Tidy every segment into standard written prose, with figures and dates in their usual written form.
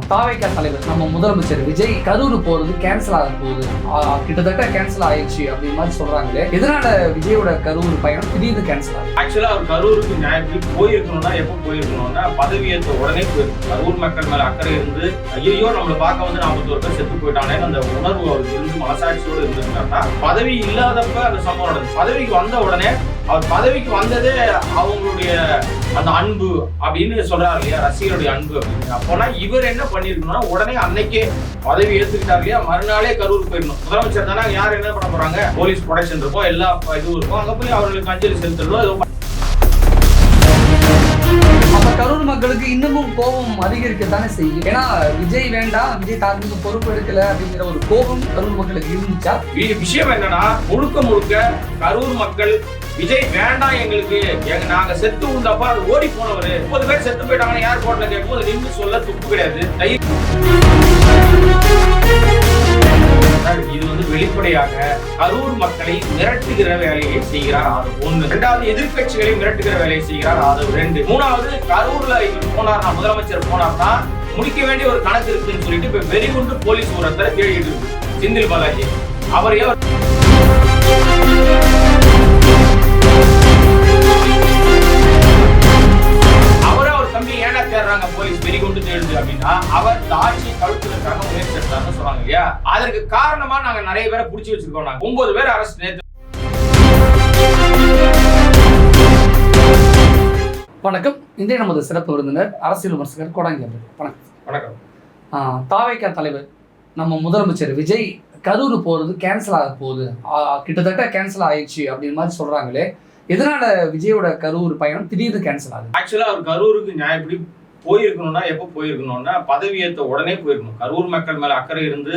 தாவேகா தலைவர் நம்ம முதலமைச்சர் விஜய் கரூர் போறது கேன்சல் ஆக போகுது, கிட்டத்தட்ட கேன்சல் ஆயிடுச்சு அப்படின்ற மாதிரி சொல்றாங்களே. எதனால விஜயோட கரூர் பயணம் திடீர்னு கேன்சல் ஆகுது? ஆக்சுவலா அவர் கரூருக்கு ஞாயிற்று போயிருக்கணும்னா எப்போ போயிருக்கணும்னா பதவியேற்ற உடனே போயிருக்கணும். கரூர் மக்கள் மேல அக்கறை இருந்து ஐயோ நம்மளை பார்க்க வந்து 41 பேர் செத்து போயிட்டானே அந்த உணர்வு அவருக்கு இருந்து மனசாட்சியோடு இருந்திருந்தாருன்னா பதவி இல்லாதப்ப அந்த சம்பவம் நடந்தது. பதவிக்கு வந்த உடனே அவர் பதவிக்கு வந்ததே அவங்களுடைய அந்த அன்பு அப்படின்னு சொல்றாரு இல்லையா, ரசிகருடைய அன்பு அப்படின்னு. அப்போனா இவர் என்ன பண்ணிருக்கணும்னா உடனே அன்னைக்கே பதவி ஏத்துக்கிட்டாரு இல்லையா, மறுநாளே கரூர் போயிடணும். முதலமைச்சர் தானே, யார் என்ன பண்ண போறாங்க, போலீஸ் ப்ரொடெக்ஷன் இருக்கும், எல்லா இதுவும் இருக்கும், அங்க போய் அவர்களுக்கு அஞ்சலி செலுத்தணும். கரூர் மக்களுக்கு இன்னமும் கோபம் அதிகரிக்கத்தானே செய்யும். ஏன்னா விஜய் வேண்டாம், விஜய் தார்மீக பொறுப்பு எடுக்கல அப்படிங்கிற ஒரு கோபம் கரூர் மக்களுக்கு இருந்துச்சா? விஷயம் என்னன்னா முழுக்க கரூர் மக்கள் விஜய் வேண்டாம் எங்களுக்கு, நாங்க செத்து உண்டப்பா அது ஓடி போனவரு 30 பேர் செத்து போயிட்டாங்கன்னு ஏர்போர்ட்ல கேட்கும்போது நின்று சொல்ல துப்பு கிடையாது. இது வந்து வெளிப்படையாக கரூர் மக்களை மிரட்டுகிற வேலையை செய்கிறார். அது ஒண்ணு. இரண்டாவது, எதிர்கட்சிகளை மிரட்டுகிற வேலையை செய்கிறார். அது ரெண்டு. மூணாவது, கரூர்ல இவர் போனார்னா, முதலமைச்சர் போனார்னா முடிக்க வேண்டிய ஒரு கணக்கு இருக்குன்னு சொல்லிட்டு இப்ப வெறிகுண்டு போலீஸ் ஒருத்தரை தேடிட்டு இருக்கு, செந்தில் பாலாஜி. அவரையே தம்பி ஏன்னா தேடுறாங்க போலீஸ் வெறிகுண்டு தேடுது அப்படின்னா அவர் ஆட்சியை கவிழ்ப்பதற்காக முயற்சி எடுத்தாருன்னு சொல்றாங்க இல்லையா. அதற்கு காரணமா நாங்க நிறைய பேரை பிடிச்சி வச்சிருக்கோம். நாங்க 9 பேர் அரசு நேற்று. வணக்கம். இன்றைய நமது சிறப்பு விருந்தினர் அரசியல் விமர்சகர் கோடாங்கி அவர்கள். வணக்கம். வணக்கம். தாவேகா தலைவர் நம்ம முதலமைச்சர் விஜய் கரூர் போறது கேன்சல் ஆக போகுது, கிட்டத்தட்ட கேன்சல் ஆயிடுச்சு அப்படின்ற மாதிரி சொல்றாங்களே. எதனால விஜயோட கரூர் பயணம் திடீர்னு கேன்சல் ஆகுது? ஆக்சுவலா அவர் கரூருக்கு ஞாயிற்று போயிருக்கணும்னா எப்போ போயிருக்கணும்னா பதவியேற்ற உடனே போயிருக்கணும். கரூர் மக்கள் மேல அக்கறை இருந்து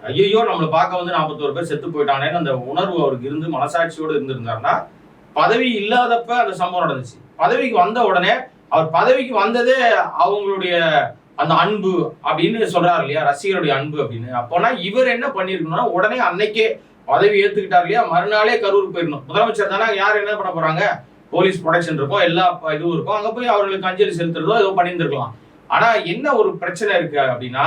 ஐயோ நம்மளை பார்க்க வந்து 41 பேர் செத்து போயிட்டானேன்னு அந்த உணர்வு அவருக்கு இருந்து மனசாட்சியோடு இருந்திருந்தாருன்னா பதவி இல்லாதப்ப அந்த சம்பவம் நடந்துச்சு. பதவிக்கு வந்த உடனே அவர் பதவிக்கு வந்ததே அவங்களுடைய அந்த அன்பு அப்படின்னு சொல்றாரு இல்லையா, ரசிகருடைய அன்பு அப்படின்னு. அப்போனா இவர் என்ன பண்ணிருக்கணும்னா உடனே அன்னைக்கே பதவி ஏத்துக்கிட்டாரு இல்லையா, மறுநாளே கரூர் போயிடணும். முதலமைச்சர் தானே, யார் என்ன பண்ண போறாங்க, போலீஸ் ப்ரொடெக்ஷன் இருக்கும், எல்லா இதுவும் இருக்கும், அங்க போய் அவர்களுக்கு அஞ்சலி செலுத்துறதோ ஏதோ பண்ணியிருந்திருக்கலாம். ஆனா என்ன ஒரு பிரச்சனை இருக்கு அப்படின்னா,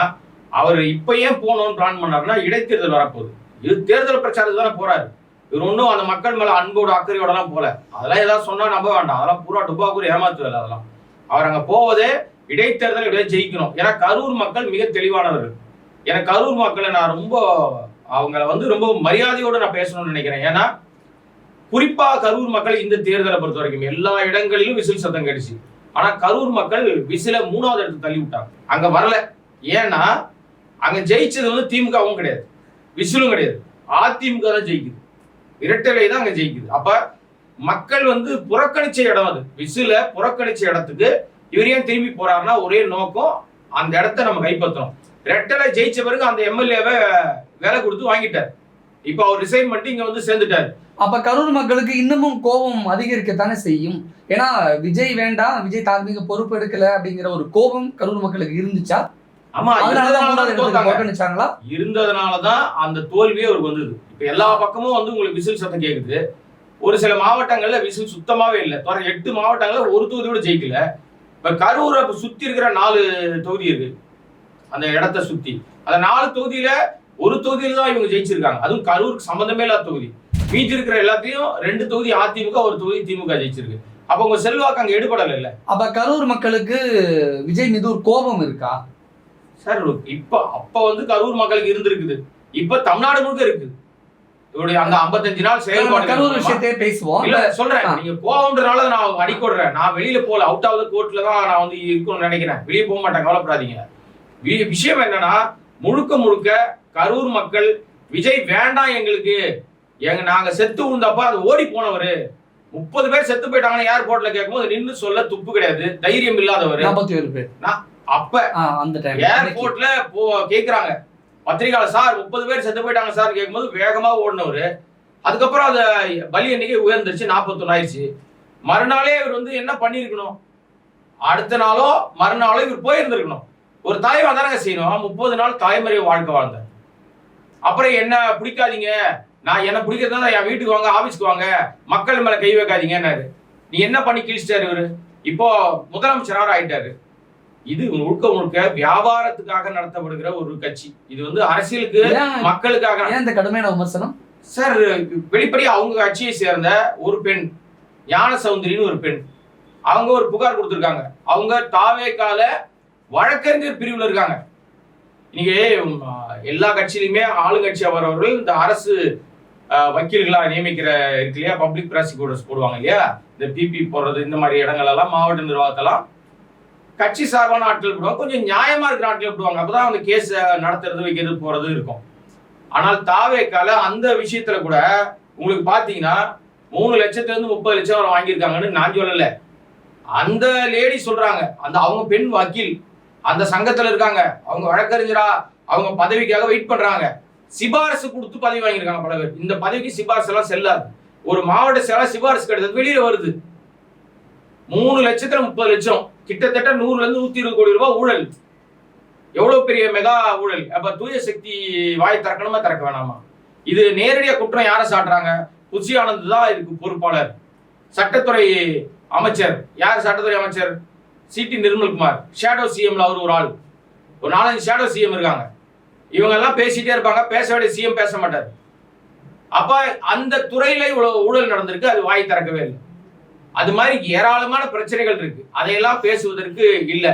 அவர் இப்ப ஏன் போகணும்னு பிளான் பண்ணாருன்னா இடைத்தேர்தல் வரப்போகுது. இது தேர்தல் பிரச்சாரத்துக்கு தானே போறாரு. இவர் ஒன்றும் அந்த மக்கள் மேல அன்போட அக்கறையோட எல்லாம் போல. அதெல்லாம் ஏதாவது சொன்னா நம்ப வேண்டாம், அதெல்லாம் பூரா டுபாக்கூர் ஏமாத்து வேலை. அதெல்லாம் அவர் அங்க போவதே இடைத்தேர்தல் எப்படியாவது ஜெயிக்கணும். ஏன்னா கரூர் மக்கள் மிக தெளிவானவர்கள். ஏன்னா கரூர் மக்களை நான் ரொம்ப அவங்கள வந்து ரொம்ப மரியாதையோடு நான் பேசணும்னு நினைக்கிறேன். ஏன்னா குறிப்பா கரூர் மக்கள் இந்த தேர்தலை பொறுத்த வரைக்கும் எல்லா இடங்களிலும் விசில் சத்தம் கிடைச்சு. ஆனா கரூர் மக்கள் விசில 3வது இடத்துக்கு தள்ளி விட்டாங்க, அங்க வரல. ஏன்னா அங்க ஜெயிச்சது வந்து திமுகவும் கிடையாது, விசிலும் கிடையாது, அதிமுக தான் ஜெயிக்குது, இரட்டலை தான் அங்க ஜெயிக்குது. அப்ப மக்கள் வந்து புறக்கணிச்ச இடம் அது. விசில புறக்கணிச்ச இடத்துக்கு இவர் ஏன் திரும்பி போறாருன்னா ஒரே நோக்கம், அந்த இடத்த நம்ம கைப்பற்றணும். ரெட்டலை ஜெயிச்ச பிறகு அந்த எம்எல்ஏவை வேலை கொடுத்து வாங்கிட்டார். இப்ப அவர் ரிசைன் பண்ணிட்டு இங்க வந்து சேர்ந்துட்டாரு. அப்ப கரூர் மக்களுக்கு இன்னமும் கோபம் அதிகரிக்கத்தானே செய்யும். ஏன்னா விஜய் வேண்டாம், விஜய் தார்மீக பொறுப்பு எடுக்கல அப்படிங்கிற ஒரு கோபம் கரூர் மக்களுக்கு இருந்துச்சா? ஆமா, இருந்ததுனாலதான் அந்த தோல்வியே அவருக்கு வந்தது. இப்ப எல்லா பக்கமும் வந்து உங்களுக்கு விசில் சத்தம் கேக்குது. ஒரு சில மாவட்டங்கள்ல விசில் சுத்தமாவே இல்லை. 8 மாவட்டங்கள்ல ஒரு தொகுதியோட ஜெயிக்கல. இப்ப கரூரை சுத்தி இருக்கிற 4 தொகுதி இருக்கு, அந்த இடத்தை சுத்தி அந்த 4 தொகுதியில ஒரு தொகுதியில தான் இவங்க ஜெயிச்சிருக்காங்க. அதுவும் கரூருக்கு சம்பந்தமே இல்லாத தொகுதி. மீதி இருக்கிற எல்லாத்தையும் 2 தொகுதி அதிமுக, ஒரு தொகுதி திமுக ஜெயிச்சிருக்கு. அப்ப உங்க செல்வாக்கு அங்க எடுபடல இல்ல. அப்ப கரூர் மக்களுக்கு விஜய் மீது ஒரு கோபம் இருக்கா சார்? அப்ப வந்து கரூர் மக்களுக்கு இருந்திருக்குது, இப்ப தமிழ்நாடு முழுக்க இருக்குது. இவருடைய அந்த 55 நாள் செயல்பாடு கரூர் விஷயத்தையே பேசுவோம். இல்ல சொல்றேன், நீங்க கோவம்ன்றனால நான் அடிக்கொடுறேன். நான் வெளியில போல, அவுட் ஆஃப் த கோர்ட்ல தான் நான் வந்து இருக்கணும்னு நினைக்கிறேன். வெளியே போக மாட்டேன், கவலைப்படாதீங்க. விஷயம் என்னன்னா முழுக்க கரூர் மக்கள் விஜய் வேண்டாம் எங்களுக்கு, நாங்க செத்து உண்டப்பா அது ஓடி போனவரு 30 பேர் செத்து போயிட்டாங்கன்னு ஏர்போர்ட்ல கேட்கும்போது நின்று சொல்ல துப்பு கிடையாது, தைரியம் இல்லாதவர். 47 பேர் அப்ப அந்த ஏர்போர்ட்ல கேக்குறாங்க பத்திரிகையாளர், சார் 30 பேர் செத்து போயிட்டாங்க சார் கேட்கும்போது வேகமா ஓடினவரு. அதுக்கப்புறம் அந்த பலி எண்ணிக்கை உயர்ந்துருச்சு, 41 ஆயிடுச்சு. மறுநாளே இவர் வந்து என்ன பண்ணிருக்கணும், அடுத்த நாளோ மறுநாளோ இவர் போயிருந்திருக்கணும். ஒரு தலைவன் தானங்க செய்யணும். 30 நாள் தாய்மறை வாழ்க்கை வாழ்ந்தார். அப்புறம் என்ன பிடிக்காதீங்க, நான் என்ன பிடிக்கிறதா என் வீட்டுக்கு வாங்க, ஆபீஸ்க்கு வாங்க, மக்கள் மேல கை வைக்காதீங்கன்னாரு. நீ என்ன பண்ணி கிழிச்சிட்டாரு இவரு? இப்போ முதலமைச்சராக ஆயிட்டாரு. இது முழுக்க முழுக்க வியாபாரத்துக்காக நடத்தப்படுகிற ஒரு கட்சி. இது வந்து அரசியலுக்கு மக்களுக்காக. ஏன் இந்த கடுமையான விமர்சனம் சார்? வெளிப்படையா அவங்க கட்சியை சேர்ந்த ஒரு பெண், ஞான சௌந்தரின்னு ஒரு பெண், அவங்க ஒரு புகார் கொடுத்திருக்காங்க. அவங்க தாவேக்கால வழக்கறிஞர் பிரிவுல இருக்காங்க. நீங்க எல்லா கட்சியிலுமே ஆளுங்கட்சியா வரவர்கள் இந்த அரசு வக்கீல்களா நியமிக்கிற இருக்கு இல்லையா, பப்ளிக் ப்ராசிக்யூட்டர்ஸ் போடுவாங்க இல்லையா, இந்த பிபி போடுறது, இந்த மாதிரி இடங்கள் எல்லாம் மாவட்ட நிர்வாகத்தெல்லாம் கட்சி சார்பான ஆட்கள் போடுவாங்க. கொஞ்சம் நியாயமா இருக்கிற ஆட்கள் போடுவாங்க. அப்பதான் அந்த கேஸ் நடத்துறது, வைக்கிறது, போறது இருக்கும். ஆனால் தாவேக்கால அந்த விஷயத்துல கூட உங்களுக்கு பாத்தீங்கன்னா 3 லட்சத்துல இருந்து 30 லட்சம் வரை வாங்கியிருக்காங்கன்னு நான் சொல்லல, அந்த லேடி சொல்றாங்க. அந்த அவங்க பெண் வக்கீல் அந்த சங்கத்துல இருக்காங்க, அவங்க வழக்கறிஞரா அவங்க பதவிக்காக வெயிட் பண்றாங்க. சிபாரிசு கொடுத்து பதவி வாங்கியிருக்காங்க பல பேர். இந்த பதவிக்கு சிபாரிசு எல்லாம் செல்லாது. ஒரு மாவட்ட செயலர் சிபாரிசு கிடைத்தது வெளியில வருது. 3 லட்சத்துல 30 லட்சம், கிட்டத்தட்ட 100ல இருந்து 120 கோடி ரூபாய் ஊழல். எவ்வளவு பெரிய மெகா ஊழல். அப்ப தூய சக்தி வாய் திறக்கணுமா, திறக்க வேணாமா? இது நேரடியா குற்றம் யாரை சாட்டுறாங்க? புசி ஆனந்த் தான் இதுக்கு பொறுப்பாளர். சட்டத்துறை அமைச்சர் யார்? சட்டத்துறை அமைச்சர் சிடி நிர்மல்குமார். ஷேடோ சிஎம்ல அவர் ஒரு ஆள். ஒரு 4-5 ஷேடோ சிஎம் இருக்காங்க. இவங்க எல்லாம் பேசிட்டே இருப்பாங்க, பேச வேண்டிய சிஎம் பேச மாட்டார். அப்ப அந்த துறையில இவ்வளவு ஊழல் நடந்திருக்கு, அது வாய் திறக்கவே இல்லை. அது மாதிரி ஏராளமான பிரச்சனைகள் இருக்கு, அதையெல்லாம் பேசுவதற்கு இல்ல.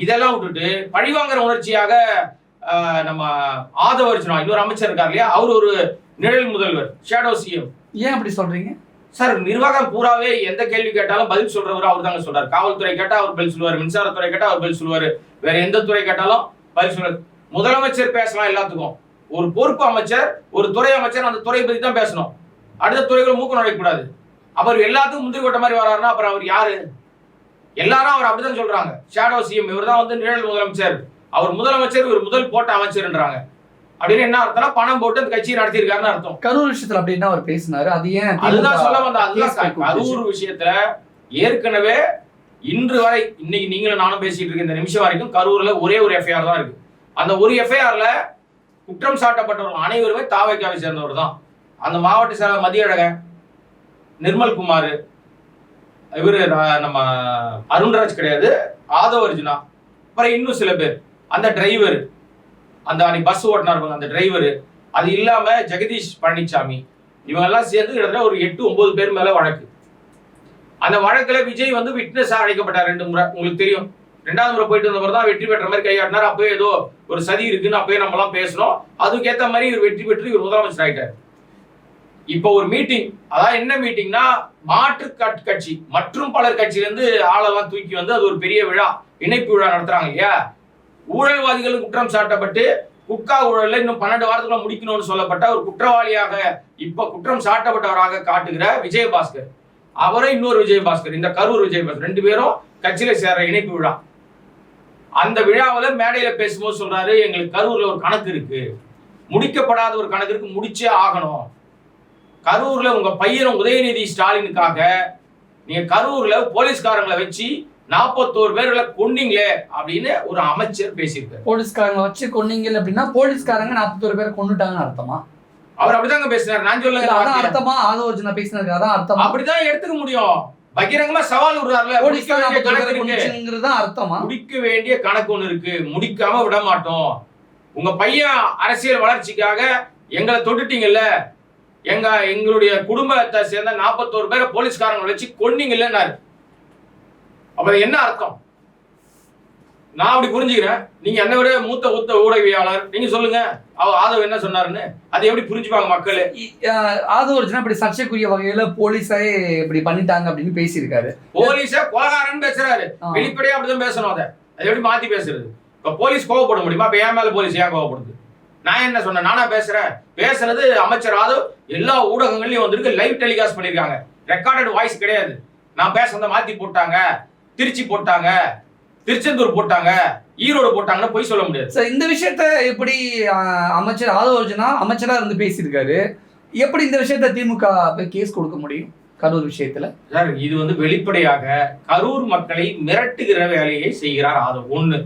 இதெல்லாம் விட்டுட்டு பழிவாங்கிற உணர்ச்சியாக நம்ம ஆதவர்ஜுனா இன்னொரு அமைச்சர் இருக்கார் இல்லையா, அவர் ஒரு நிழல் முதல்வர், ஷேடோ சிஎம். ஏன் அப்படி சொல்றீங்க சார்? நிர்வாகம் பூராவே எந்த கேள்வி கேட்டாலும் பதில் சொல்றவர் அவர் தாங்க சொல்றாரு. காவல்துறை கேட்டா அவர் பதில் சொல்லுவாரு, மின்சாரத்துறை கேட்டா அவர் பதில் சொல்லுவாரு, வேற எந்த துறை கேட்டாலும் பதில் சொல்லுவாரு. முதலமைச்சர் பேசலாம் எல்லாத்துக்கும். ஒரு பொறுப்பு அமைச்சர், ஒரு துறை அமைச்சர் அந்த துறையை பத்தி தான் பேசணும். அடுத்த துறைகள் மூக்கு நுழைக்கக்கூடாது. அவர் எல்லாத்துக்கும் முந்திரி கொட்ட மாதிரி வராருன்னா அப்புறம் அவர் யாரு? எல்லாரும் அவர் அப்படிதான் சொல்றாங்க. ஷேடோ சிஎம் இவர் தான் வந்து நிழல் முதலமைச்சர், அவர் முதலமைச்சர், இவர் முதல் போட்ட அமைச்சர்ன்றாங்க. அப்படின்னு என்ன அர்த்தம்னா பணம் போட்டு அந்த கட்சியை நடத்திருக்காருன்னு அர்த்தம். கரூர் விஷயத்துல அப்படின்னா அவர் பேசினாரு. அது ஏன்? அதுதான் சொல்ல வந்த. அதுதான் கரூர் விஷயத்துல ஏற்கனவே இன்று வரை, இன்னைக்கு நீங்களும் நானும் பேசிட்டு இருக்க இந்த நிமிஷம் வரைக்கும் கரூர்ல ஒரே ஒரு எஃப்ஐஆர் தான் இருக்கு. அந்த ஒரு எஃப்ஐஆர்ல குற்றம் சாட்டப்பட்டவர்கள் அனைவருமே தாவேக்காவை சேர்ந்தவர் தான். அந்த மாவட்ட செயலர் மதியழகன், நிர்மல்குமார், இவரு நம்ம அருண்ராஜ் கிடையாது, ஆதவர்ஜுனா, அப்புறம் இன்னும் சில பேர், அந்த டிரைவர், அந்த பஸ் ஓட்டினார் அந்த டிரைவர், அது இல்லாம ஜெகதீஷ் பழனிசாமி, இவங்க எல்லாம் சேர்ந்து கிட்டத்தட்ட ஒரு 8-9 பேர் மேல வழக்கு. அந்த வழக்குல விஜய் வந்து விட்னஸா அழைக்கப்பட்டார் 2 முறை. உங்களுக்கு தெரியும், 2வது முறை போயிட்டு வந்தவர் தான் வெற்றி பெற்ற மாதிரி கையாட்டினார். அப்பவே ஏதோ ஒரு சதி இருக்குன்னு அப்பவே நம்ம எல்லாம் பேசணும். அதுக்கேற்ற மாதிரி இவர் வெற்றி பெற்று இவர் முதலமைச்சர் ஆயிட்டார். இப்போ ஒரு மீட்டிங், அதாவது என்ன மீட்டிங்னா, மாற்று கட்சி மற்றும் பலர் கட்சியிலிருந்து ஆளெல்லாம் தூக்கி வந்து அது ஒரு பெரிய விழா, இணைப்பு விழா நடத்துறாங்க இல்லையா. ஊழல்வாதிகள் குற்றம் சாட்டப்பட்டு குட்கா ஊழல்ல இன்னும் 12 வாரத்துக்குள்ள முடிக்கணும்னு சொல்லப்பட்ட ஒரு குற்றவாளியாக இப்ப குற்றம் சாட்டப்பட்டவராக காட்டுகிற விஜயபாஸ்கர், அவரை இன்னொரு விஜயபாஸ்கர், இந்த கரூர் விஜயபாஸ்கர் 2 பேரும் கட்சியில சேர்ற இணைப்பு விழா. அந்த விழாவில் மேடையில பேசும்போது சொல்றாரு, எங்களுக்கு கரூர்ல ஒரு கணக்கு இருக்கு, முடிக்கப்படாத ஒரு கணக்கு இருக்கு, முடிச்சே ஆகணும். கரூர்ல உங்க பையன் உதயநிதி ஸ்டாலினுக்காக நீங்க கரூர்ல போலீஸ்காரங்களை வச்சு 41 பேர்களை கொன்னீங்களே அப்படின்னு ஒரு அமைச்சர் பேசியிருக்காரு. போலீஸ்காரங்களை வச்சு கொன்னீங்க அப்படின்னா போலீஸ்காரங்க 41 பேரை கொன்னுட்டாங்கன்னு அர்த்தமா? அவர் அப்படிதாங்க பேசினார். நான் சொல்ல அர்த்தமா? ஆதவர்ஜுனா பேசினது அதான் அர்த்தமா? அப்படிதான் எடுத்துக்க முடியும். பகிரங்கமா சவால் விடுறாருல, அர்த்தமா? முடிக்க வேண்டிய கணக்கு ஒண்ணு இருக்கு, முடிக்காம விட மாட்டோம். உங்க பையன் அரசியல் வளர்ச்சிக்காக எங்களை தொட்டுட்டீங்கல்ல, எங்களுடைய குடும்பத்தை சேர்ந்த 41 பேரை போலீஸ்காரங்களை வச்சு கொன்னீங்கல்லன்னாரு. அப்ப என்ன அர்த்தம்? நான் அப்படி புரிஞ்சுக்கிறேன். நீங்க என்ன விட மூத்த ஊடகவியாளர், நீங்க சொல்லுங்க ஆதவ் என்ன சொன்னாருன்னு. அதை எப்படி புரிஞ்சுப்பாங்க மக்கள்? ஆதவர்ஜுனா இப்படி சர்ச்சைக்குரிய வகையில போலீஸே இப்படி பண்ணிட்டாங்க அப்படின்னு பேசியிருக்காரு. போலீஸ கொலகாரன்னு பேசுறாரு, வெளிப்படையா அப்படிதான் பேசணும். அதை எப்படி மாத்தி பேசுறது? இப்ப போலீஸ் கோவப்பட முடியுமா? இப்ப என் மேல போலீஸ் ஏன் கோவப்படுது? நான் என்ன சொன்னேன்? நானா பேசுறேன்? பேசுறது அமைச்சர் ஆதவ் எல்லா ஊடகங்கள்லயும் வந்திருக்கு, லைவ் டெலிகாஸ்ட் பண்ணிருக்காங்க, ரெக்கார்டட் வாய்ஸ் கிடையாது. நான் பேசுறத மாத்தி போட்டாங்க, திருச்சி போட்டாங்க, திருச்செந்தூர் போட்டாங்க, ஈரோடு போட்டாங்கன்னு போய் சொல்ல முடியாது. சார், இந்த விஷயத்த எப்படி அமைச்சர் ஆதவர்ஜுனா அமைச்சரா இருந்து பேசியிருக்காரு, எப்படி இந்த விஷயத்த திமுக கேஸ் கொடுக்க முடியும் கரூர் விஷயத்துல? சார், இது வந்து வெளிப்படையாக கரூர் மக்களை மிரட்டுகிற வேலையை செய்கிறார் ஆதவ் 1.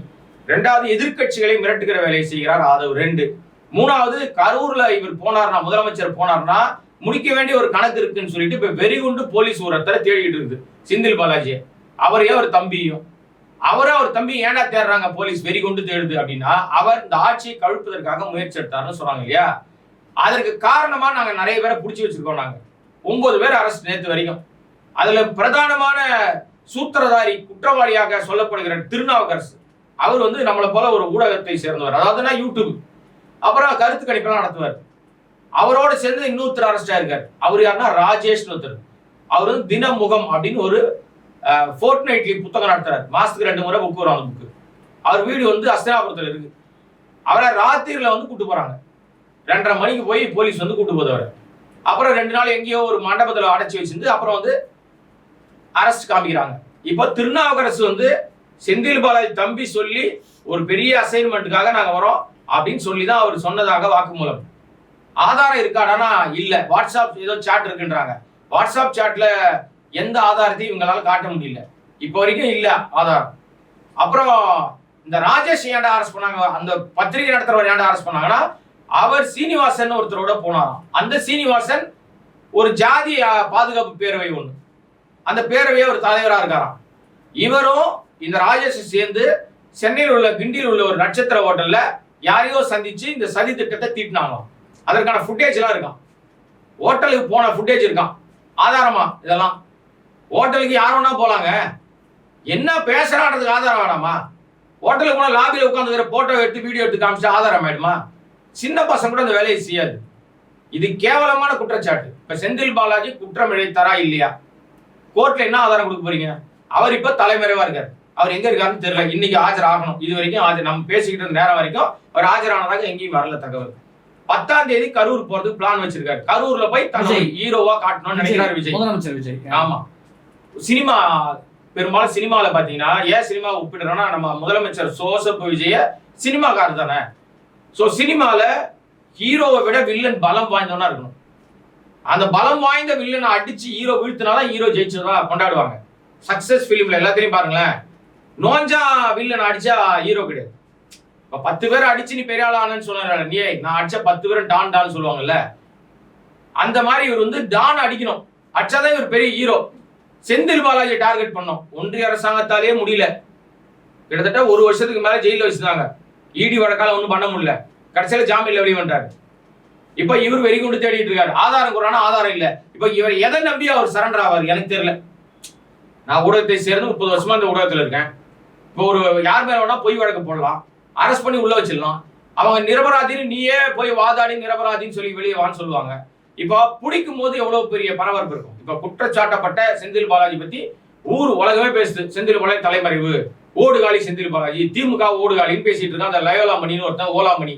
2வது எதிர்கட்சிகளை மிரட்டுகிற வேலையை செய்கிறார் ஆதவ் 2. 3வது கரூர்ல இவர் போனார்னா, முதலமைச்சர் போனார்னா முடிக்க வேண்டிய ஒரு கணக்கு இருக்குன்னு சொல்லிட்டு இப்ப வெறிகுண்டு போலீஸ் ஒருத்தரை தேடிட்டு இருக்கு, செந்தில் பாலாஜி, அவரையே ஒரு தம்பியும். அவர் தம்பி ஏன்டா தேடுறாங்க போலீஸ் வெறி கொண்டு தேடுது அப்படின்னா, அவர் இந்த ஆட்சியை கவிழ்ப்பதற்காக முயற்சி எடுத்தாருன்னு சொன்னாங்க இல்லையா? அதற்கு காரணமா நாங்க நிறைய பேரை பிடிச்சி வச்சிருக்கோம். நாங்க 9 பேர் அரெஸ்ட் நேற்று வரைக்கும். அதுல பிரதானமான சூத்திரதாரி குற்றவாளியாக சொல்லப்படுகிற திருநாவுக்கரசு, அவர் நம்மளை போல ஒரு ஊடகத்தை சேர்ந்தவர், அதாவதுனா யூடியூப், அப்புறம் கருத்து கணிப்பெல்லாம் நடத்துவார். அவரோட சேர்ந்து இன்னொருத்தர் அரெஸ்ட் ஆயிருக்காரு. அவர் யாருன்னா ராஜேஷ் ஒருத்தர். அவர் தினமுகம் அப்படின்னு ஒரு ஃபோர்ட்நைட்லி புத்தகம் நடத்துறாரு. மாசத்துக்கு 2 முறை புக் வரும். அந்த புக்கு அவர் வீடு அஸ்தினாபுரத்தில் இருக்கு. அவரை ராத்திரியில கூட்டு போறாங்க. 2:30 மணிக்கு போய் போலீஸ் கூட்டு போகுது அவரை. அப்புறம் 2 நாள் எங்கேயோ ஒரு மண்டபத்தில் அடைச்சி வச்சிருந்து அப்புறம் அரெஸ்ட் காமிக்கிறாங்க. இப்போ திருநாவுக்கரசு செந்தில் பாலாஜி தம்பி சொல்லி ஒரு பெரிய அசைன்மெண்ட்டுக்காக நாங்க வரோம் அப்படின்னு சொல்லி தான் அவர் சொன்னதாக வாக்குமூலம். ஆதாரம் இருக்காடானா இல்ல. வாட்ஸ்அப் ஏதோ சாட் இருக்குன்றாங்க. வாட்ஸ்அப் சாட்ல எந்த ஆதாரத்தையும் இவங்களால காட்ட முடியல. இப்போ வரைக்கும் இல்ல ஆதாரம். அப்புறம் இந்த ராஜேஷ் ஏன்டா அரெஸ்ட் பண்ணாங்க, அந்த பத்திரிகை நடத்துறவர் ஏன்டா அரெஸ்ட் பண்ணாங்கன்னா, அவர் சீனிவாசன் ஒருத்தரோட போனாராம். அந்த சீனிவாசன் ஒரு ஜாதி பாதுகாப்பு பேரவை ஒண்ணு, அந்த பேரவையை ஒரு தலைவராக இருக்காராம். இவரும் இந்த ராஜேஷ் சேர்ந்து சென்னையில் உள்ள கிண்டியில் உள்ள ஒரு நட்சத்திர ஹோட்டல்ல யாரையோ சந்திச்சு இந்த சதி திட்டத்தை தீட்டினாங்களாம். அதற்கான ஃபுட்டேஜ் எல்லாம் இருக்கான். ஹோட்டலுக்கு போன ஃபுட்டேஜ் இருக்கான் ஆதாரமா. இதெல்லாம் ஹோட்டலுக்கு யார் வேணா போலாங்க, என்ன பேசுறான்றதுக்கு ஆதாரம் வேணாமா? ஹோட்டலுக்கு போனா லாபியில் உட்காந்து போட்டோ எடுத்து வீடியோ எடுத்து காமிச்சா ஆதாரம் ஆயிடுமா? சின்ன பசங்க கூட அந்த வேலையை செய்யாது. இது கேவலமான குற்றச்சாட்டு. இப்ப செந்தில் பாலாஜி குற்றம் இழைத்தாரா இல்லையா? கோர்ட்ல என்ன ஆதாரம் கொடுக்க போறீங்க? அவர் இப்ப தலைமறைவா இருக்காரு. அவர் எங்க இருக்காருன்னு தெரியல. இன்னைக்கு ஆஜர் ஆகணும். இது வரைக்கும் நம்ம பேசிக்கிட்டு நேரம் வரைக்கும் அவர் ஆஜரானதாக எங்கேயும் வரல தகவல். 10ஆம் தேதி கரூர் போறதுக்கு பிளான் வச்சிருக்காரு. கரூர்ல போய் தன்னை ஹீரோவா காட்டணும்னு நினைக்கிறாரு விஜய். முதலமைச்சர் விஜய். ஆமா. சினிமா பெரும்பாலும் சினிமாவில் பார்த்தீங்கன்னா, ஏன் சினிமா ஒப்பிடுறோம்னா, நம்ம முதலமைச்சர் சோசப் விஜய சினிமாக்காரர் தானே. ஸோ சினிமாவில் ஹீரோவை விட வில்லன் பலம் வாய்ந்தவனா இருக்கணும். அந்த பலம் வாய்ந்த வில்லனை அடிச்சு ஹீரோ வீழ்த்தினாதான் ஹீரோ ஜெயிச்சதா கொண்டாடுவாங்க. சக்சஸ் ஃபிலிம்ல எல்லாத்தையும் பாருங்களேன், நோஞ்சா வில்லன் அடிச்சா ஹீரோ கிடையாது. இப்போ 10 பேரை அடிச்சு நீ பெரிய ஆள் ஆனன்னு சொன்ன, நீ நான் அடிச்ச 10 பேரும் டான் டான்னு சொல்லுவாங்கல்ல, அந்த மாதிரி இவர் டான் அடிக்கணும், அடிச்சாதான் இவர் பெரிய ஹீரோ. செந்தில் பாலாஜியை டார்கெட் பண்ணோம். ஒன்றிய அரசாங்கத்தாலேயே முடியல. கிட்டத்தட்ட 1 வருஷத்துக்கு மேல ஜெயில வச்சிருந்தாங்க. இடி வழக்கால ஒன்றும் பண்ண முடியல. கடைசியில ஜாமீன்ல வெளியே வந்துட்டாரு. இப்ப இவர் வெறி கொண்டு தேடிட்டு இருக்காரு. ஆதாரம் கூறானா ஆதாரம் இல்ல. இப்ப இவர் எதை நம்பி அவர் சரண்டர் ஆவார் எனக்கு தெரியல. நான் ஊடகத்தை சேர்ந்து 30 வருஷமா இந்த ஊடகத்துல இருக்கேன். இப்போ ஒரு யார் மேல வேணா பொய் வழக்கு போடலாம், அரெஸ்ட் பண்ணி உள்ள வச்சிடலாம். அவங்க நிரபராதின்னு நீயே போய் வாதாடி நிரபராதின்னு சொல்லி வெளியே வான்னு சொல்லுவாங்க. இப்போ பிடிக்கும் போது எவ்வளவு பெரிய பரபரப்பு இருக்கும். இப்ப குற்றச்சாட்டப்பட்ட செந்தில் பாலாஜி பத்தி ஊர் உலகமே பேசுது. செந்தில் பாலாஜி தலைமறைவு, ஓடுகாலி செந்தில் பாலாஜி, திமுக ஓடுகாலின்னு பேசிட்டு இருக்கான் அந்த லயோலா மணின்னு ஒருத்தன், ஓலாமணி.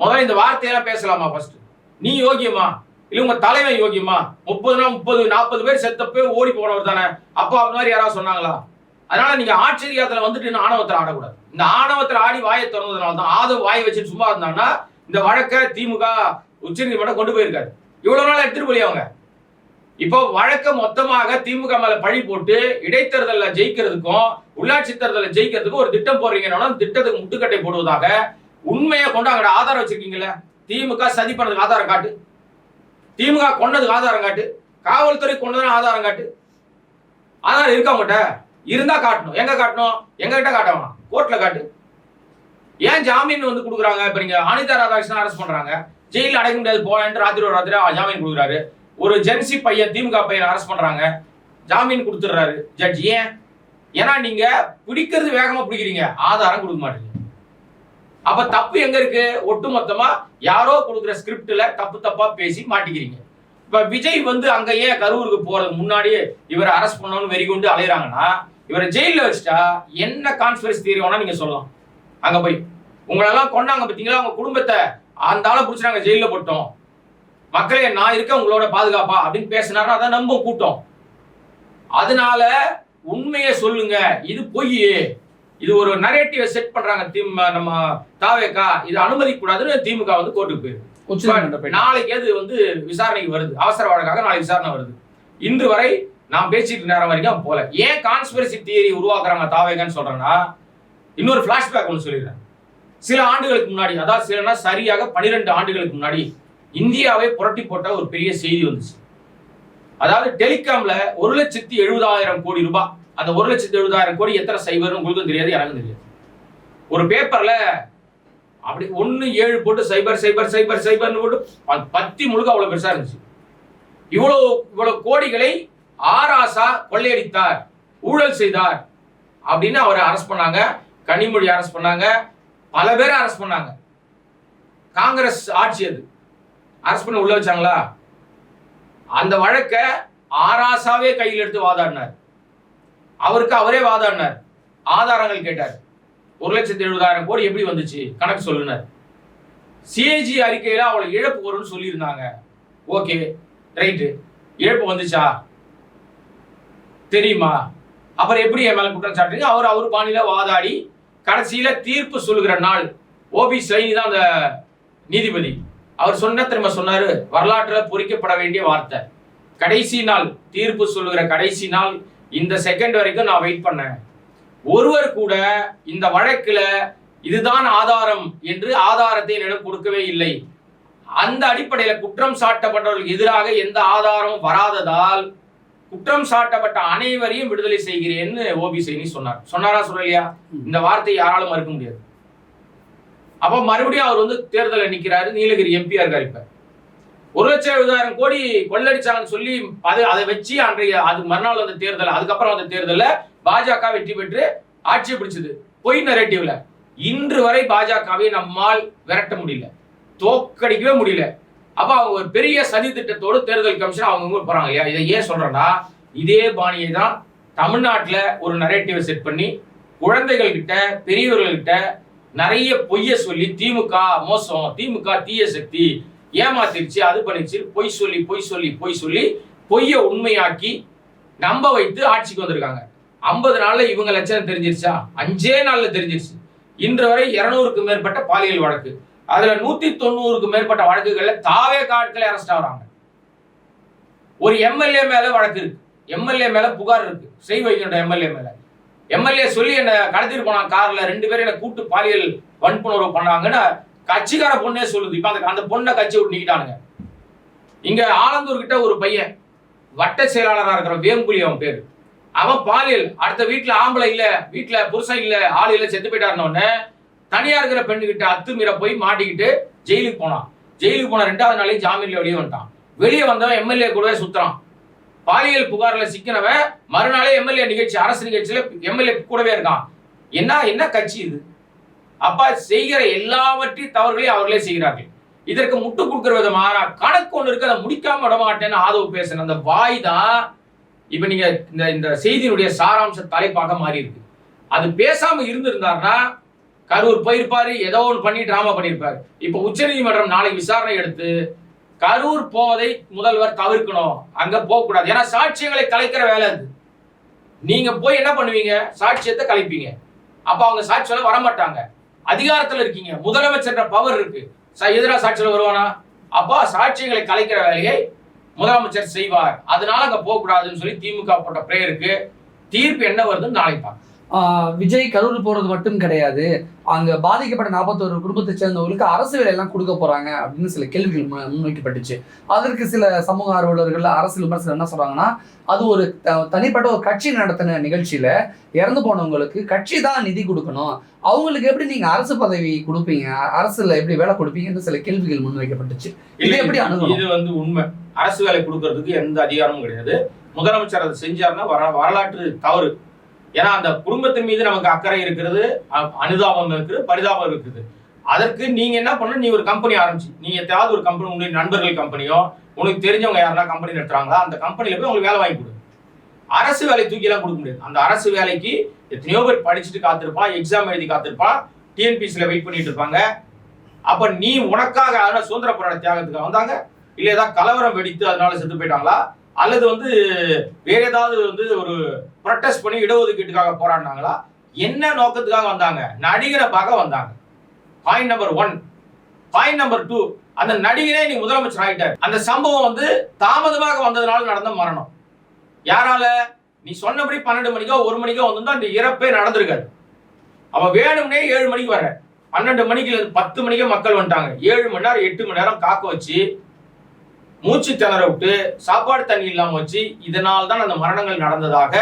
முதல்ல இந்த வார்த்தையெல்லாம் பேசலாமா? ஃபர்ஸ்ட் நீ யோகியமா இல்ல உங்க தலைவன் யோகியமா? 30 பேர் செத்தப்பே ஓடி போனவர் தானே. அப்போ அந்த மாதிரி யாராவது சொன்னாங்களா? அதனால நீங்க ஆச்சரியத்துல வந்துட்டு ஆணவத்தில் ஆடக்கூடாது. இந்த ஆணவத்தில் ஆடி வாயை திறந்ததுனால தான் ஆதவ வாயை வச்சுட்டு சும்மா இருந்தாங்கன்னா இந்த வழக்கை திமுக உச்சநீதிமன்றம் கொண்டு போயிருக்காரு. இவ்வளவு நாள் எடுத்துட்டு போய் அவங்க இப்போ வழக்க மொத்தமாக திமுக மேல பழி போட்டு இடைத்தேர்தலில் ஜெயிக்கிறதுக்கும் உள்ளாட்சி தேர்தலில் ஜெயிக்கிறதுக்கும் ஒரு திட்டம் போடுறீங்கன்னா திட்டத்துக்கு முட்டுக்கட்டை போடுவதாக உண்மையை கொண்டு அங்க ஆதாரம் வச்சிருக்கீங்களே. திமுக சதி பண்ணதுக்கு ஆதாரம் காட்டு, திமுக கொண்டதுக்கு ஆதாரம் காட்டு, காவல்துறை கொண்டதுன்னு ஆதாரம் காட்டு. ஆதாரம் இருக்கா உங்ககிட்ட? இருந்தா காட்டணும். எங்க காட்டணும்? எங்க கிட்ட காட்ட வேணாம், கோர்ட்ல காட்டு. ஏன் ஜாமீன் கொடுக்குறாங்க? இப்ப நீங்க அனிதா ராதாகிருஷ்ணன் அரெஸ்ட் பண்றாங்க, ஜெயில அடைக்க முடியாது போனேன் ராத்திரி ஒரு ராத்திரி ஜாமீன் கொடுக்குறாரு. ஒரு ஜென்சி பையன் திமுக பையன் அரெஸ்ட் பண்றாங்க, ஜாமீன் கொடுத்துடுறாரு ஜட்ஜ். ஏன்? ஏன்னா நீங்க பிடிக்கிறது வேகமா பிடிக்கிறீங்க, ஆதாரம் கொடுக்க மாட்டீங்க. அப்ப தப்பு எங்க இருக்கு? ஒட்டு மொத்தமா யாரோ கொடுக்குற ஸ்கிரிப்ட்ல தப்பு தப்பா பேசி மாட்டிக்கிறீங்க. இப்ப விஜய் அங்க ஏன் கரூருக்கு போறதுக்கு முன்னாடியே இவரை அரெஸ்ட் பண்ணணும்னு வெறி கொண்டு அலையிறாங்கன்னா, இவரை ஜெயில வச்சுட்டா என்ன கான்ஸ்பிரசி தியரி வேணா நீங்க சொல்லலாம். அங்க போய் உங்களெல்லாம் கொண்டாங்க பார்த்தீங்களா, உங்க குடும்பத்தை அந்த ஆளை பிடிச்சாங்க ஜெயில போட்டோம், மக்களே நான் இருக்க உங்களோட பாதுகாப்பா அப்படின்னு பேசினாரு. அதான் நம்ப கூட்டம். அதனால உண்மையை சொல்லுங்க, இது பொய், இது ஒரு நரேட்டிவ் செட் பண்றாங்க நம்ம தாவேகா, இது அனுமதிக்க கூடாதுன்னு திமுக கோர்ட்டுக்கு போயிருக்கு. நாளைக்கு அது விசாரணைக்கு வருது, அவசர வழக்காக நாளைக்கு விசாரணை வருது. இன்று வரை நான் பேசிட்டு நேரம் வரைக்கும் போல. ஏன் கான்ஸ்பிரசி தியரி உருவாக்குறாங்க தாவேகான்னு சொல்றேன்னா, இன்னொரு பிளாஷ்பேக் ஒன்று சொல்லிடுறேன். சில ஆண்டுகளுக்கு முன்னாடி, அதாவது சிலனா சரியாக 12 ஆண்டுகளுக்கு முன்னாடி இந்தியாவை புரட்டி போட்ட ஒரு பெரிய செய்தி வந்துச்சு. அதாவது டெலிகாம்ல 1,70,70,000 கோடி ரூபாய் அந்த 1,70,000 கோடி எத்தனை சைபர்னு உங்களுக்கும் தெரியாது, எனக்கும் தெரியாது. ஒரு பேப்பர்ல அப்படி 1-7 போட்டு சைபர் சைபர் சைபர் சைபர்னு போட்டு பத்தி முழுக்க அவ்வளவு பெருசா இருந்துச்சு. இவ்வளவு கோடிகளை ஆராசா கொள்ளையடித்தார், ஊழல் செய்தார் அப்படின்னு அவரை அரெஸ்ட் பண்ணாங்க. கனிமொழி அரெஸ்ட் பண்ணாங்க, பல பேரை அரெஸ்ட் பண்ணாங்க. காங்கிரஸ் ஆட்சி அது. அரெஸ்ட் பண்ணி உள்ள வச்சாங்களா? அந்த வழக்க ஆராசாவே கையில் எடுத்து வாதாடினார். அவருக்கு அவரே வாதாடினார், ஆதாரங்கள் கேட்டார். 1,70,000 கோடி எப்படி வந்துச்சு கணக்கு சொல்லுனார். சிஏஜி அறிக்கையில அவளை இழப்பு வரும்னு சொல்லியிருந்தாங்க. ஓகே ரைட்டு, இழப்பு வந்துச்சா தெரியுமா? அப்புறம் எப்படி என் மேல குற்றம் சாட்டுறீங்க? அவர் பாணியில வாதாடி கடைசியில தீர்ப்பு சொல்லுகிற நாள் ஓபி சைனி தான் அந்த நீதிபதி. அவர் திரும்ப சொன்னாரு, வரலாற்றுல பொறிக்கப்பட வேண்டிய வார்த்தை, கடைசி நாள் தீர்ப்பு சொல்லுகிற கடைசி நாள், இந்த செகண்ட் வரைக்கும் நான் வெயிட் பண்ணேன். ஒருவர் கூட இந்த வழக்குல இதுதான் ஆதாரம் என்று ஆதாரத்தை என்னிடம் கொடுக்கவே இல்லை. அந்த அடிப்படையில குற்றம் சாட்டப்பட்டவர்களுக்கு எதிராக எந்த ஆதாரமும் வராததால் குற்றம் சாட்டப்பட்ட அனைவரையும் விடுதலை செய்கிறேன்னு ஓபி சைனி சொன்னாரா சொல்லலையா? இந்த வார்த்தையை யாராலும் மறுக்க முடியாது. அப்ப மறுபடியும் அவர் தேர்தலில் நிக்கிறாரு, நீலகிரி எம்பியா இருக்காரு. இப்ப 1,70,000 கோடி கொள்ளடிச்சாங்கன்னு சொல்லி அதை வச்சு அது மறுநாள் அந்த தேர்தல், அதுக்கப்புறம் அந்த தேர்தலில் பாஜக வெற்றி பெற்று ஆட்சியை பிடிச்சது. பொய் நரேட்டிவ்ல இன்று வரை பாஜகவை நம்மால் விரட்ட முடியல, தோக்கடிக்கவே முடியல. அப்ப அவங்க ஒரு பெரிய சதி திட்டத்தோடு தேர்தல் கமிஷன் அவங்க போறாங்க இல்லையா? இதை ஏன் சொல்றேன்னா, இதே பாணியை தான் தமிழ்நாட்டில் ஒரு நரேட்டிவை செட் பண்ணி குழந்தைகள் கிட்ட பெரியவர்கள் கிட்ட நிறைய பொய்ய சொல்லி திமுக மோசம், திமுக தீய சக்தி, ஏமாத்திருச்சு, அது பண்ணிச்சு, பொய் சொல்லி பொய்ய உண்மையாக்கி நம்ப வைத்து ஆட்சிக்கு வந்திருக்காங்க. 50 நாள்ல இவங்க லட்சணம் தெரிஞ்சிருச்சா? 5 நாள்ல தெரிஞ்சிருச்சு. இன்று வரை 200க்கு மேற்பட்ட பாலியல் வழக்கு, அதுல 190க்கு மேற்பட்ட வழக்குகள்ல தாவே காட்களை அரெஸ்ட் ஆகுறாங்க. ஒரு எம்எல்ஏ மேல வழக்கு இருக்கு, எம்எல்ஏ மேல புகார் இருக்கு, செய்வையோட எம்எல்ஏ சொல்லி என்ன கடத்திட்டு போனாங்க கார்ல, 2 பேரும் என்ன கூட்டு பாலியல் வன்புணர்வு பண்ணாங்கன்னு கட்சிக்கார பொண்ணே சொல்லுது. இப்ப அந்த பொண்ணை கட்சி விட்டு நீக்கிட்டானுங்க. இங்க ஆலந்தூர் கிட்ட ஒரு பையன் வட்ட செயலாளராக இருக்கிற வேம்புலி, அவன் பேரு, அவன் பாலியல், அடுத்த வீட்டுல ஆம்பளை இல்ல, வீட்டுல புருஷன் இல்ல, ஆள் இல்ல, செத்து போயிட்டாருன்னு தனியா இருக்கிற பெண்ணுகிட்ட அத்துமீற போய் மாட்டிக்கிட்டு ஜெயிலுக்கு போனான். ஜெயிலுக்கு போன 2வது நாளே ஜாமீன்ல வெளியே வந்துட்டான். வெளியே வந்தவன் எம்எல்ஏ கூடவே சுத்துறான். பாலியல் புகார்ல சிக்கினவன் மறுநாளே எம்எல்ஏ நிகழ்ச்சி, அரசு நிகழ்ச்சியில எம்எல்ஏ கூடவே இருக்கான். என்ன கட்சி இது? அப்ப செய்கிற எல்லாவற்றையும் தவறுகளையும் அவர்களே செய்கிறார்கள். இதற்கு முட்டு கொடுக்கிற விதமான கணக்கு ஒண்ணு இருக்கு, அதை முடிக்காம விட மாட்டேன்னு ஆதவ் பேசுன அந்த வாய் தான் இப்ப நீங்க இந்த செய்தியினுடைய சாராம்ச தலைப்பாக மாறி இருக்கு. அது பேசாம இருந்திருந்தாருன்னா கரூர் போயிருப்பாரு, ஏதோ ஒன்று பண்ணி டிராமா பண்ணியிருப்பாரு. இப்ப உச்சநீதிமன்றம் நாளைக்கு விசாரணை எடுத்து கரூர் போவதை முதல்வர் தவிர்க்கணும், அங்க போக கூடாது. ஏன்னா சாட்சியங்களை கலைக்கிற வேலை அது. நீங்க போய் என்ன பண்ணுவீங்க? சாட்சியத்தை கலைப்பீங்க. அப்ப அவங்க சாட்சி சொல்ல வரமாட்டாங்க. அதிகாரத்துல இருக்கீங்க, முதலமைச்சர் பவர் இருக்கு, எதிராக சாட்சியில் வருவானா? அப்ப சாட்சியங்களை கலைக்கிற வேலையை முதலமைச்சர் செய்வார். அதனால அங்க போக கூடாதுன்னு சொல்லி திமுக போட்ட பிரேயருக்கு தீர்ப்பு என்ன வருதுன்னு நாளைக்கு பார்க்கலாம். விஜய் கரூர் போறது மட்டும் கிடையாது, அங்க பாதிக்கப்பட்ட 41 குடும்பத்தை சேர்ந்தவங்களுக்கு அரசு வேலையெல்லாம் கொடுக்க போறாங்க அப்படின்னு சில கேள்விகள் முன்வைக்கப்பட்டுச்சு. அதற்கு சில சமூக ஆர்வலர்கள், அரசியல் விமர்சனம் என்ன சொல்றாங்கன்னா, அது ஒரு தனிப்பட்ட ஒரு கட்சி நடத்தின நிகழ்ச்சியில இறந்து போனவங்களுக்கு கட்சி தான் நிதி கொடுக்கணும், அவங்களுக்கு எப்படி நீங்க அரசு பதவி கொடுப்பீங்க, அரசுல எப்படி வேலை கொடுப்பீங்கன்னு சில கேள்விகள் முன்வைக்கப்பட்டுச்சு. இது எப்படி அணுகணும்? இது உண்மை. அரசு வேலை கொடுக்கறதுக்கு எந்த அதிகாரமும் கிடையாது. முதலமைச்சர் அதை செஞ்சாருன்னா வரலாற்று தவறு. ஏன்னா அந்த குடும்பத்தின் மீது நமக்கு அக்கறை இருக்கிறது, அனுதாபம் இருக்குது, பரிதாபம் இருக்குது. அதற்கு நீங்க என்ன பண்ணணும்? நீ ஒரு கம்பெனி ஆரம்பிச்சு, நீங்க ஏதாவது ஒரு கம்பெனி, உங்களுடைய நண்பர்கள் கம்பெனியோ, உனக்கு தெரிஞ்சவங்க யாருன்னா கம்பெனி நடத்துறாங்களா, அந்த கம்பெனில போய் உங்களுக்கு வேலை வாங்கி கொடு. அரசு வேலை தூக்கி எல்லாம் கொடுக்க முடியாது. அந்த அரசு வேலைக்கு எத்தனையோ பேர் படிச்சுட்டு காத்திருப்பான், எக்ஸாம் எழுதி காத்திருப்பான், டிஎன்பிசில வெயிட் பண்ணிட்டு இருப்பாங்க. அப்ப நீ உனக்காக சுதந்திர போராட்ட தியாகத்துக்காக வந்தாங்க, இல்ல ஏதாவது கலவரம் வெடித்து அதனால செத்து போயிட்டாங்களா, அல்லது வேற ஏதாவது ஒரு ப்ரொட்டஸ்ட் பண்ணி இடஒதுக்கீட்டுக்காக போராடினாங்களா, என்ன நோக்கத்துக்காக வந்தாங்க? நடிகரை பார்க்க வந்தாங்க. Point number 1. பாயிண்ட் நம்பர் 2, அந்த நடிகரே நீ முதலமைச்சர் ஆகிட்டார். அந்த சம்பவம் தாமதமாக வந்ததுனால நடந்த மரணம். யாரால? நீ சொன்னபடி 12 மணிக்கோ 1 மணிக்கோ வந்திருந்தா அந்த இறப்பே நடந்திருக்காது. அவ வேணும்னே 7 மணிக்கு வர, 12 மணிக்கு 10 மணிக்கே மக்கள் வந்துட்டாங்க. 7 மணி நேரம் 8 மணி நேரம் காக்க வச்சு, மூச்சு திணற விட்டு, சாப்பாடு தண்ணி இல்லாம வச்சு, இதனால் தான் அந்த மரணங்கள் நடந்ததாக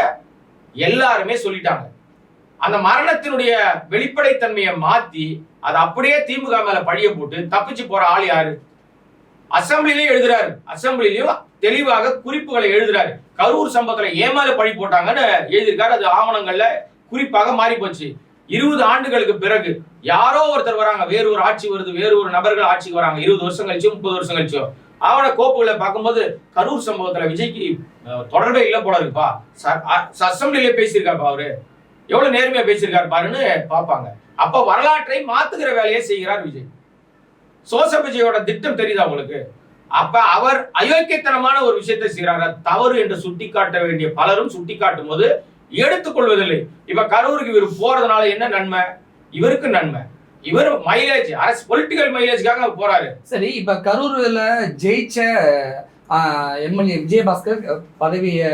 எல்லாருமே சொல்லிட்டாங்க. அந்த மரணத்தினுடைய வெளிப்படைத்தன்மையை மாத்தி அதை அப்படியே திமுக மேல பழிய போட்டு தப்பிச்சு போற ஆள் யாரு? அசெம்பிளிலேயே எழுதுறாரு, அசெம்பிளிலையும் தெளிவாக குறிப்புகளை எழுதுறாரு. கரூர் சம்பவத்துல ஏமால பழி போட்டாங்கன்னு எழுதியிருக்காரு. அது ஆவணங்கள்ல குறிப்பாக மாறி போச்சு. 20 ஆண்டுகளுக்கு பிறகு யாரோ ஒருத்தர் வராங்க, வேறு ஒரு ஆட்சி வருது, வேறு ஒரு நபர்கள் ஆட்சிக்கு வராங்க, 20 வருஷம் கழிச்சோ 30 வருஷம் கழிச்சோ ஆவண கோப்புகளை பார்க்கும்போது கரூர் சம்பவத்துல விஜய்க்கு தொடர்பே இல்லை போல இருக்குப்பா, அசெம்பிளிலே பேசியிருக்காருப்பா, அவரு எவ்வளவு நேர்மையா பேசியிருக்காரு பாருன்னு பார்ப்பாங்க. அப்ப வரலாற்றை மாத்துகிற வேலையை செய்கிறார் விஜய். சோசப் விஜயோட திட்டம் தெரியுதா உங்களுக்கு? அப்ப அவர் அயோக்கியத்தனமான ஒரு விஷயத்தை செய்யறாரு, தவறு என்று சுட்டிக்காட்ட வேண்டிய பலரும் சுட்டிக்காட்டும் போது எடுத்துக்கொள்வதில்லை. இப்ப கரூருக்கு இவர் போறதுனால என்ன நன்மை? இவருக்கு நன்மை. இவர் மைலேஜ், அரசு பொலிட்டிக்கல் மைலேஜ்க்காக போறாரு. சரி, இப்ப கரூர்ல ஜெயிச்ச எம்எல்ஏ விஜயபாஸ்கர் பதவியை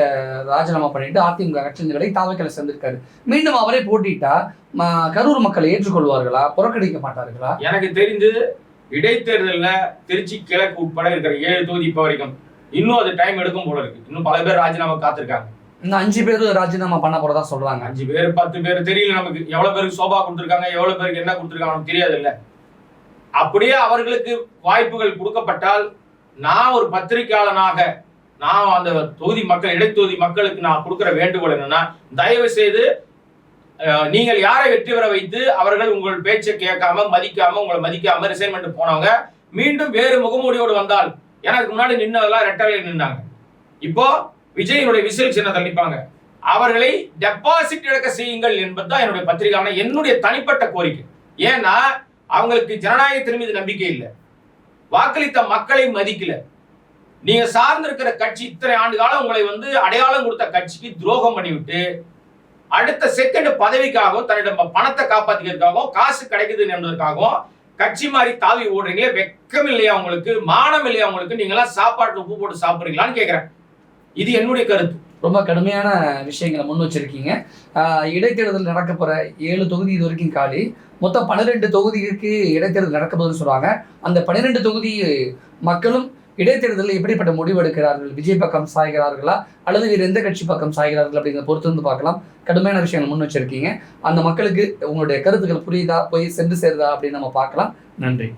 ராஜினாமா பண்ணிட்டு அதிமுக கட்சிகளை தாவக்கலை சேர்ந்திருக்காரு. மீண்டும் அவரே போட்டிட்டா கரூர் மக்களை ஏற்றுக்கொள்வார்களா, புறக்கணிக்க மாட்டார்களா? எனக்கு தெரிந்து இடைத்தேர்தலில் திருச்சி கிழக்கு உட்பட இருக்கிற 7 தொகுதி இப்ப வரைக்கும் இன்னும் அது டைம் எடுக்கும் போல இருக்கு. இன்னும் பல பேர் ராஜினாமா காத்திருக்காங்க. இன்னும் 5 பேர் ராஜினாமா பண்ண போறதா சொல்றாங்க. 5 பேர் 10 பேர் தெரியல நமக்கு. எவ்வளவு பேருக்கு சோபா கொடுத்திருக்காங்க, எவ்வளவு பேருக்கு என்ன கொடுத்திருக்காங்க நமக்கு தெரியாது இல்ல. அப்படியே அவர்களுக்கு வாய்ப்புகள் கொடுக்கப்பட்டால், நான் ஒரு பத்திரிகையாளனாக நான் அந்த தொகுதி மக்கள், இடைத்தொகுதி மக்களுக்கு நான் கொடுக்கிற வேண்டுகோள் என்னன்னா, தயவு செய்து நீங்கள் யாரை வெற்றி பெற வைத்து அவர்கள் உங்கள் பேச்சை கேட்காம மதிக்காம உங்களை மதிக்காம ரிசைன்மெண்ட் போனவங்க மீண்டும் வேறு முகமூடியோடு வந்தால், எனக்கு முன்னாடி நின்னதெல்லாம் ரெட்டலையில் நின்னாங்க, இப்போ விஜயனுடைய விசில் சின்னத்தில் நிற்பாங்க, அவர்களை டெபாசிட் இழக்க செய்யுங்கள் என்பதுதான் என்னுடைய பத்திரிகையான என்னுடைய தனிப்பட்ட கோரிக்கை. ஏன்னா அவங்களுக்கு ஜனநாயகத்தின் மீது நம்பிக்கை இல்லை, வாக்களித்த மக்களை மதிக்கல. நீங்க சார்ந்திருக்கிற கட்சி இத்தனை ஆண்டு காலம் உங்களை அடையாளம் கொடுத்த கட்சிக்கு துரோகம் பண்ணிவிட்டு அடுத்த செகண்ட் பதவிக்காகவும் தன்னிடம் பணத்தை காப்பாத்திக்கிறதுக்காகவும் காசு கிடைக்குது என்பதற்காகவும் கட்சி மாதிரி தாவி ஓடுறீங்களே, வெக்கம் இல்லையா உங்களுக்கு, மானம் இல்லையா உங்களுக்கு? நீங்க எல்லாம் சாப்பாட்டுல உப்பு போட்டு சாப்பிடுறீங்களான்னு கேட்கிறேன். இது என்னுடைய கருத்து. ரொம்ப கடுமையான விஷயங்களை முன் வச்சிருக்கீங்க. இடைத்தேர்தல் நடக்க போற 7 தொகுதி இது வரைக்கும் காலி, மொத்தம் 12 தொகுதிக்கு இடைத்தேர்தல் நடக்க போகுதுன்னு சொல்றாங்க. அந்த 12 தொகுதி மக்களும் இடைத்தேர்தலில் எப்படிப்பட்ட முடிவு எடுக்கிறார்கள்? விஜய் பக்கம் சாய்கிறார்களா அல்லது வேறு எந்த கட்சி பக்கம் சாய்கிறார்கள் அப்படிங்கிற பொறுத்து வந்து பார்க்கலாம். கடுமையான விஷயங்கள் முன் வச்சிருக்கீங்க. அந்த மக்களுக்கு உங்களுடைய கருத்துக்கள் புரியுதா, போய் சென்று சேருதா அப்படின்னு நம்ம பார்க்கலாம். நன்றி.